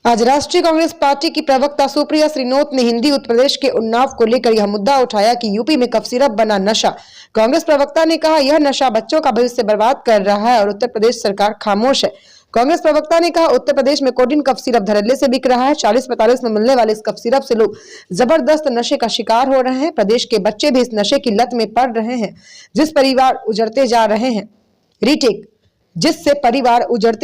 आज राष्ट्रीय कांग्रेस पार्टी की प्रवक्ता सुप्रिया श्रीनोत ने हिंदी उत्तर प्रदेश के उन्नाव को लेकर यह मुद्दा उठाया कि यूपी में कफ सिरप बना नशा। कांग्रेस प्रवक्ता ने कहा, यह नशा बच्चों का भविष्य बर्बाद कर रहा है और उत्तर प्रदेश सरकार खामोश है। कांग्रेस प्रवक्ता ने कहा, उत्तर प्रदेश में कोडीन कफ सिरप धड़ल्ले से बिक रहा है। 40-45 में मिलने वाले इस कफ सिरप से लोग जबरदस्त नशे का शिकार हो रहे हैं। प्रदेश के बच्चे भी इस नशे की लत में पड़ रहे हैं, जिससे परिवार उजड़ते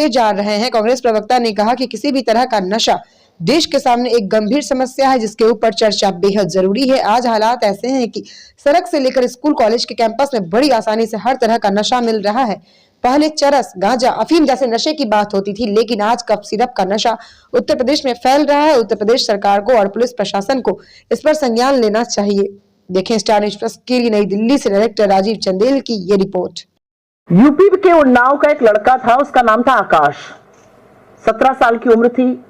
जा रहे हैं। कांग्रेस प्रवक्ता ने कहा कि किसी भी तरह का नशा देश के सामने एक गंभीर समस्या है, जिसके ऊपर चर्चा बेहद जरूरी है। आज हालात ऐसे हैं कि सड़क से लेकर स्कूल कॉलेज के कैंपस में बड़ी आसानी से हर तरह का नशा मिल रहा है। पहले चरस, गांजा, अफीम जैसे नशे की बात होती थी, लेकिन आज कफ सिरप का नशा उत्तर प्रदेश में फैल रहा है। उत्तर प्रदेश सरकार को और पुलिस प्रशासन को इस पर संज्ञान लेना चाहिए। देखें स्टार न्यूज़ प्लस के लिए नई दिल्ली से डायरेक्टर राजीव चंदेल की ये रिपोर्ट। यूपी के उन्नाव का एक लड़का था, उसका नाम था आकाश। 17 साल की उम्र थी,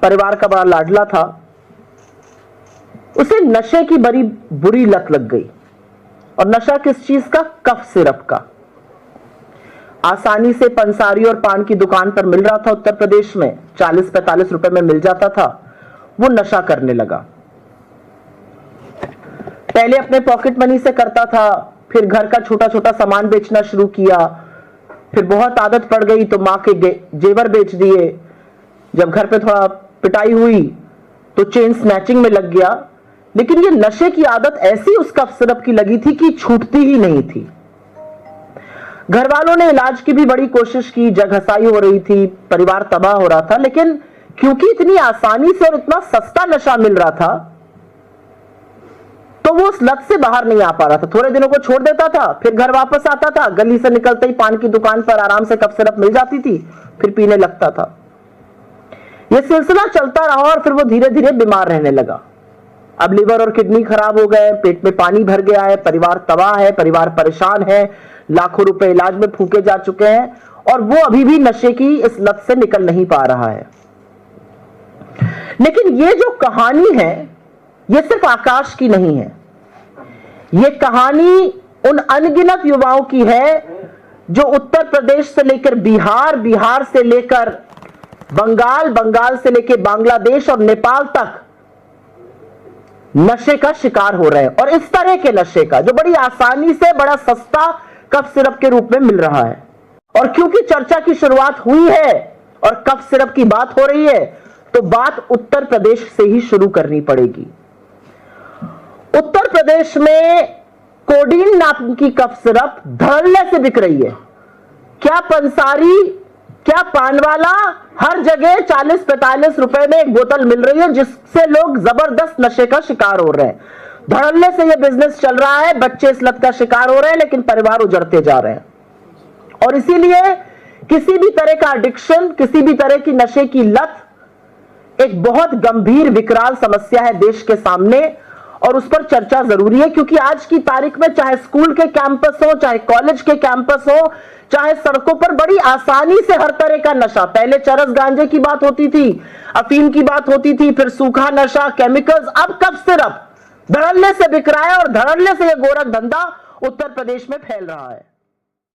परिवार का बड़ा लाडला था। उसे नशे की बड़ी बुरी लत लग गई। और नशा किस चीज का? कफ सिरप का। आसानी से पंसारी और पान की दुकान पर मिल रहा था उत्तर प्रदेश में, 40-45 रुपए में मिल जाता था। वो नशा करने लगा। पहले अपने पॉकेट मनी से करता था, फिर घर का छोटा छोटा सामान बेचना शुरू किया। फिर बहुत आदत पड़ गई तो मां के जेवर बेच दिए। जब घर पे थोड़ा पिटाई हुई तो चेन स्नैचिंग में लग गया। लेकिन ये नशे की आदत ऐसी उस कफ सिरप की लगी थी कि छूटती ही नहीं थी। घर वालों ने इलाज की भी बड़ी कोशिश की, जगहसाई हो रही थी, परिवार तबाह हो रहा था। लेकिन क्योंकि इतनी आसानी से और इतना सस्ता नशा मिल रहा था, तो वो उस लत से बाहर नहीं आ पा रहा था। थोड़े दिनों को छोड़ देता था, फिर घर वापस आता था। गली से निकलते ही पान की दुकान पर आराम से कफ सिरप मिल जाती थी, फिर पीने लगता था। यह सिलसिला चलता रहा और फिर वो धीरे धीरे बीमार रहने लगा। अब लिवर और किडनी खराब हो गए, पेट में पानी भर गया है, परिवार तबाह है, परिवार परेशान है, लाखों रुपए इलाज में फूके जा चुके हैं और वो अभी भी नशे की इस लत से निकल नहीं पा रहा है। लेकिन ये जो कहानी है, ये सिर्फ आकाश की नहीं है। ये कहानी उन अनगिनत युवाओं की है जो उत्तर प्रदेश से लेकर बिहार, बिहार से लेकर बंगाल, बंगाल से लेकर बांग्लादेश और नेपाल तक नशे का शिकार हो रहे हैं। और इस तरह के नशे का जो बड़ी आसानी से बड़ा सस्ता कफ सिरप के रूप में मिल रहा है। और क्योंकि चर्चा की शुरुआत हुई है और कफ सिरप की बात हो रही है, तो बात उत्तर प्रदेश से ही शुरू करनी पड़ेगी। उत्तर प्रदेश में कोडीन नाम की कफ सिरप धड़ल्ले से बिक रही है। क्या पंसारी, क्या पानवाला, हर जगह 40-45 रुपए में एक बोतल मिल रही है, जिससे लोग जबरदस्त नशे का शिकार हो रहे हैं। धड़ल्ले से यह बिजनेस चल रहा है, बच्चे इस लत का शिकार हो रहे हैं, लेकिन परिवार उजड़ते जा रहे हैं। और इसीलिए किसी भी तरह का एडिक्शन, किसी भी तरह की नशे की लत एक बहुत गंभीर विकराल समस्या है देश के सामने, और उस पर चर्चा जरूरी है। क्योंकि आज की तारीख में चाहे स्कूल के कैंपस हो, चाहे कॉलेज के कैंपस हो, चाहे सड़कों पर बड़ी आसानी से हर तरह का नशा, पहले चरस गांजे की बात होती थी, अफीम की बात होती थी, फिर सूखा नशा, केमिकल्स, अब कफ सिरप धड़ल्ले से बिक रहा है। और धड़ल्ले से यह गोरख धंधा उत्तर प्रदेश में फैल रहा है।